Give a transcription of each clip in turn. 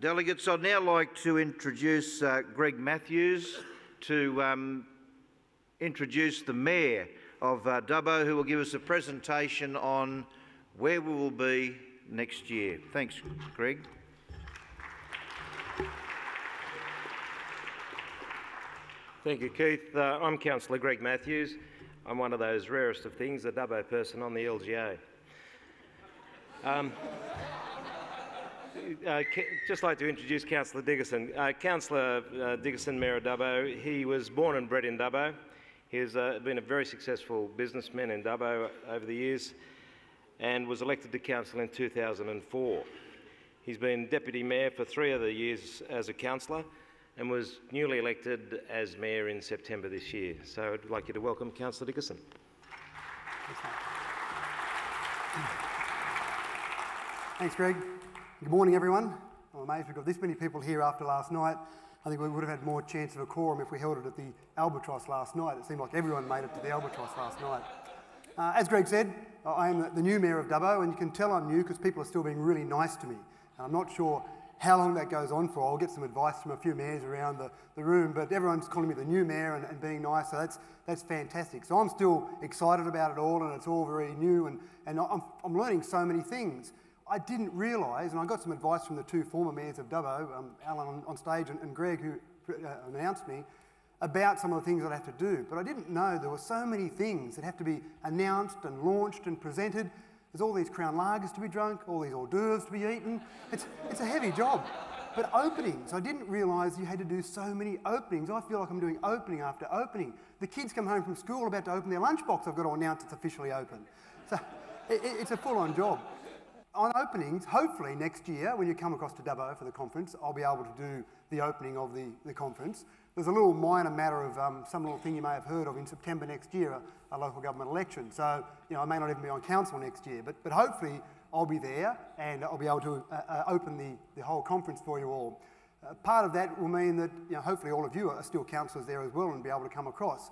Delegates, I'd now like to introduce Greg Matthews to introduce the Mayor of Dubbo, who will give us a presentation on where we will be next year. Thanks, Greg. Thank you, Keith. I'm Councillor Greg Matthews. I'm one of those rarest of things, a Dubbo person on the LGA. Just like to introduce Councillor Dickerson. Councillor Dickerson, Mayor of Dubbo, he was born and bred in Dubbo. He has been a very successful businessman in Dubbo over the years and was elected to council in 2004. He's been Deputy Mayor for 3 other years as a councillor and was newly elected as Mayor in September this year. So I'd like you to welcome Councillor Dickerson. Thanks, Greg. Good morning, everyone. I'm amazed we've got this many people here after last night. I think we would have had more chance of a quorum if we held it at the Albatross last night. It seemed like everyone made it to the Albatross last night. As Greg said, I am the new Mayor of Dubbo, and you can tell I'm new because people are still being really nice to me. I'm not sure how long that goes on for. I'll get some advice from a few mayors around the room, but everyone's calling me the new Mayor and being nice, so that's fantastic. So I'm still excited about it all, and it's all very new, and I'm learning so many things. I didn't realise, and I got some advice from the 2 former mayors of Dubbo, Alan on stage and Greg, who announced me, about some of the things I'd have to do. But I didn't know there were so many things that have to be announced and launched and presented. There's all these Crown Lagers to be drunk, all these hors d'oeuvres to be eaten. It's a heavy job. But openings, I didn't realise you had to do so many openings. I feel like I'm doing opening after opening. The kids come home from school about to open their lunchbox. I've got to announce it's officially open. So it's a full-on job. On openings, hopefully next year, when you come across to Dubbo for the conference, I'll be able to do the opening of the conference. There's a little minor matter of some little thing you may have heard of in September next year, a local government election. So, you know, I may not even be on council next year, but hopefully I'll be there and I'll be able to open the whole conference for you all. Part of that will mean that, you know, hopefully all of you are still councillors there as well and be able to come across.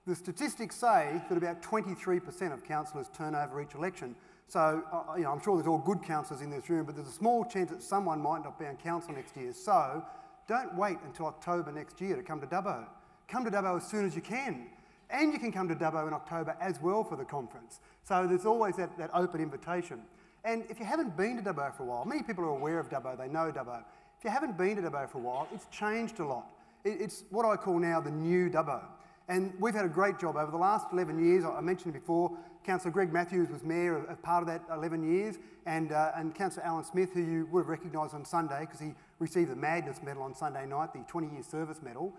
The statistics say that about 23% of councillors turn over each election. So, you know, I'm sure there's all good councillors in this room, but there's a small chance that someone might not be on council next year. So, don't wait until October next year to come to Dubbo. Come to Dubbo as soon as you can. And you can come to Dubbo in October as well for the conference. So there's always that open invitation. And if you haven't been to Dubbo for a while, many people are aware of Dubbo, they know Dubbo. If you haven't been to Dubbo for a while, it's changed a lot. It's what I call now the new Dubbo. And we've had a great job over the last 11 years. I mentioned before, Councillor Greg Matthews was Mayor of part of that 11 years, and Councillor Alan Smith, who you would have recognised on Sunday because he received the Magnus Medal on Sunday night, the 20-year service medal.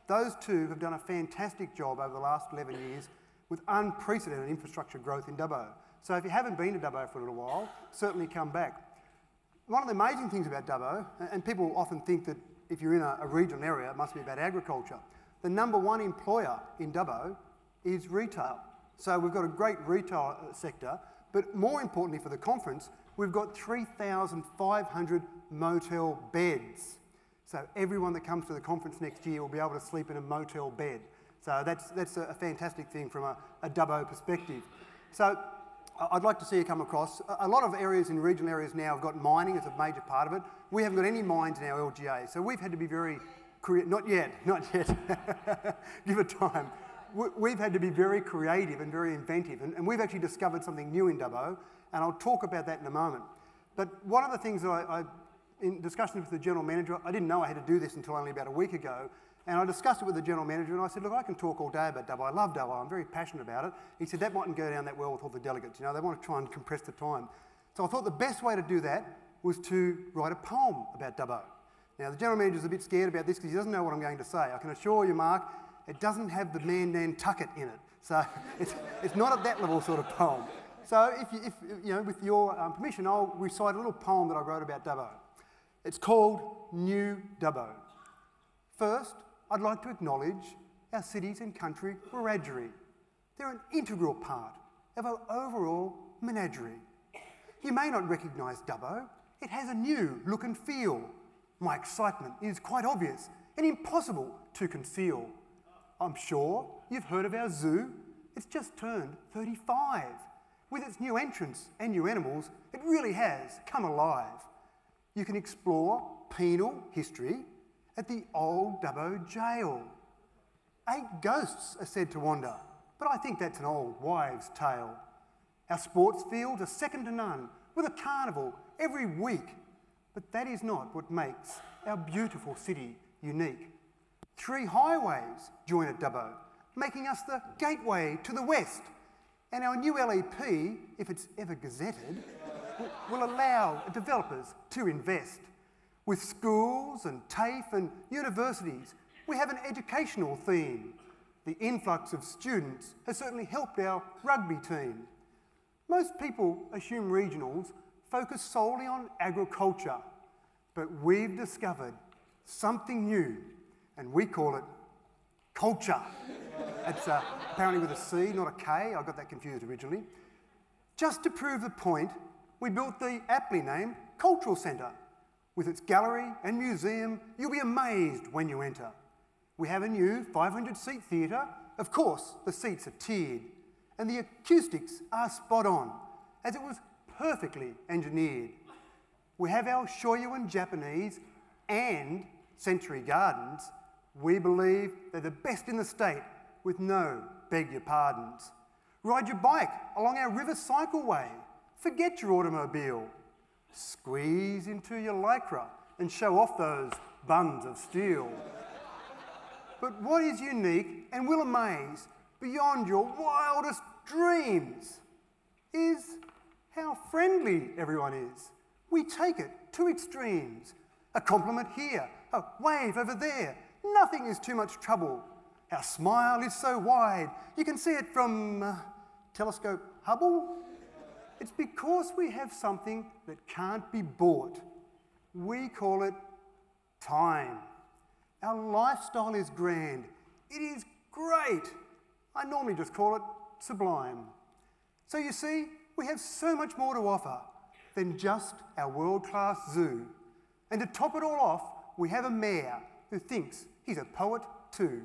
Those two have done a fantastic job over the last 11 years with unprecedented infrastructure growth in Dubbo. So if you haven't been to Dubbo for a little while, certainly come back. One of the amazing things about Dubbo, and people often think that if you're in a regional area, it must be about agriculture. The #1 employer in Dubbo is retail. So we've got a great retail sector, but more importantly for the conference, we've got 3,500 motel beds. So everyone that comes to the conference next year will be able to sleep in a motel bed. So that's a fantastic thing from a Dubbo perspective. So I'd like to see you come across. A lot of areas in regional areas now have got mining as a major part of it. We haven't got any mines in our LGA, so we've had to be very not yet. Give it time. We've had to be very creative and very inventive, and we've actually discovered something new in Dubbo, and I'll talk about that in a moment. But one of the things that in discussions with the General Manager, I didn't know I had to do this until only about a week ago, and I discussed it with the General Manager, and I said, look, I can talk all day about Dubbo. I love Dubbo. I'm very passionate about it. He said, that mightn't go down that well with all the delegates. You know, they want to try and compress the time. So I thought the best way to do that was to write a poem about Dubbo. Now, the General Manager's a bit scared about this because he doesn't know what I'm going to say. I can assure you, Mark, it doesn't have the Nantucket in it. So it's not at that level sort of poem. So if you know, with your permission, I'll recite a little poem that I wrote about Dubbo. It's called New Dubbo. First, I'd like to acknowledge our cities and country menagerie. They're an integral part of our overall menagerie. You may not recognise Dubbo. It has a new look and feel. My excitement is quite obvious and impossible to conceal. I'm sure you've heard of our zoo. It's just turned 35. With its new entrants and new animals, it really has come alive. You can explore penal history at the old Dubbo jail. 8 ghosts are said to wander, but I think that's an old wives' tale. Our sports fields are second to none, with a carnival every week. But that is not what makes our beautiful city unique. 3 highways join at Dubbo, making us the gateway to the west. And our new LEP, if it's ever gazetted, will allow developers to invest. With schools and TAFE and universities, we have an educational theme. The influx of students has certainly helped our rugby team. Most people assume regionals focus solely on agriculture, but we've discovered something new, and we call it culture. It's apparently with a C, not a K. I got that confused originally. Just to prove the point, we built the aptly named Cultural Centre. With its gallery and museum, you'll be amazed when you enter. We have a new 500-seat theatre. Of course, the seats are tiered, and the acoustics are spot on, as it was perfectly engineered. We have our Shoyuan Japanese and Century Gardens. We believe they're the best in the state, with no beg your pardons. Ride your bike along our river cycleway. Forget your automobile. Squeeze into your lycra and show off those buns of steel. But what is unique and will amaze beyond your wildest dreams is how friendly everyone is. We take it to extremes. A compliment here, a wave over there. Nothing is too much trouble. Our smile is so wide, you can see it from telescope Hubble. It's because we have something that can't be bought. We call it time. Our lifestyle is grand. It is great. I normally just call it sublime. So you see, we have so much more to offer than just our world-class zoo. And to top it all off, we have a mayor who thinks he's a poet too.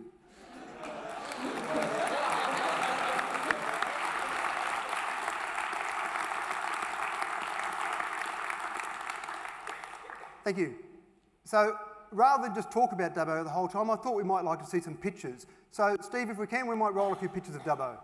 Thank you. So rather than just talk about Dubbo the whole time, I thought we might like to see some pictures. So Steve, if we can, we might roll a few pictures of Dubbo.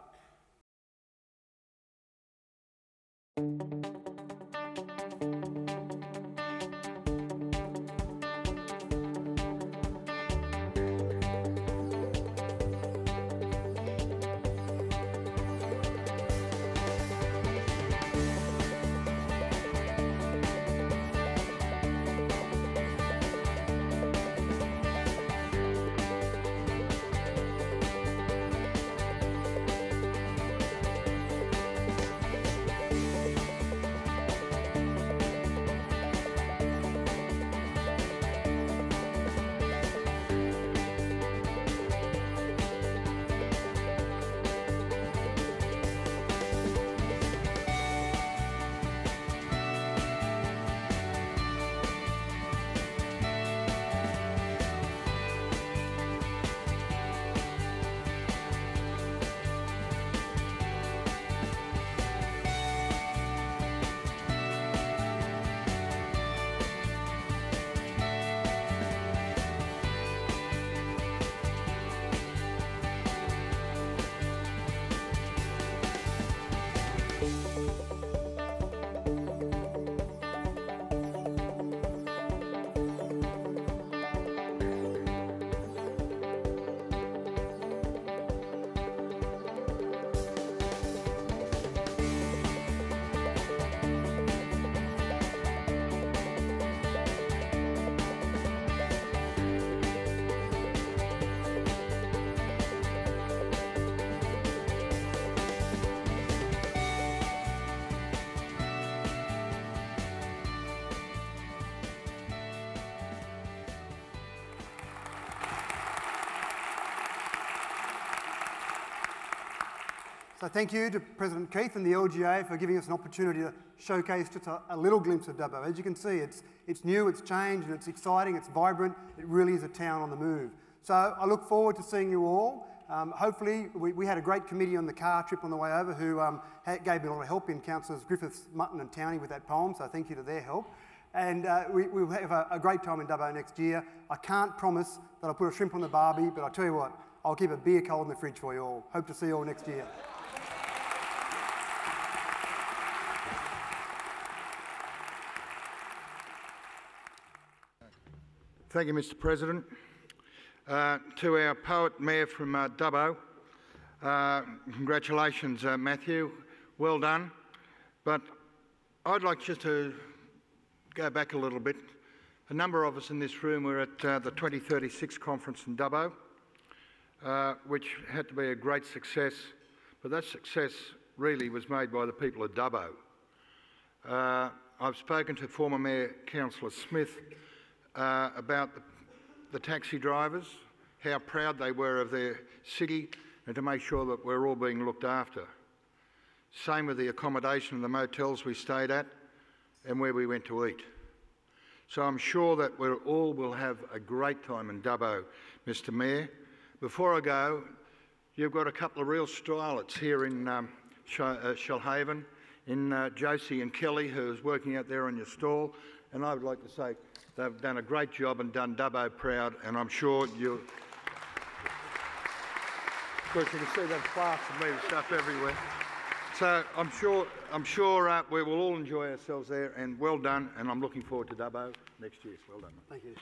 So thank you to President Keith and the LGA for giving us an opportunity to showcase just a little glimpse of Dubbo. As you can see, it's new, it's changed, and it's exciting, it's vibrant. It really is a town on the move. So I look forward to seeing you all. Hopefully, we had a great committee on the car trip on the way over who gave me a lot of help in Councillors Griffiths, Mutton and Towney with that poem, so thank you to their help. and we'll have a great time in Dubbo next year. I can't promise that I'll put a shrimp on the barbie, but I'll tell you what, I'll keep a beer cold in the fridge for you all. Hope to see you all next year. Thank you, Mr. President. To our poet mayor from Dubbo, congratulations, Mathew. Well done. But I'd like just to go back a little bit. A number of us in this room were at the 2036 conference in Dubbo, which had to be a great success, but that success really was made by the people of Dubbo. I've spoken to former Mayor Councillor Smith about the taxi drivers, how proud they were of their city and to make sure that we're all being looked after. Same with the accommodation and the motels we stayed at and where we went to eat. So I'm sure that we all will have a great time in Dubbo, Mr. Mayor. Before I go, you've got a couple of real stylists here in Shellhaven, in Josie and Kelly, who's working out there on your stall, and I would like to say they've done a great job and done Dubbo proud, and I'm sure you'll... Of course, you can see that plaster and stuff everywhere. So I'm sure we will all enjoy ourselves there, and well done, and I'm looking forward to Dubbo next year. Well done. Thank you.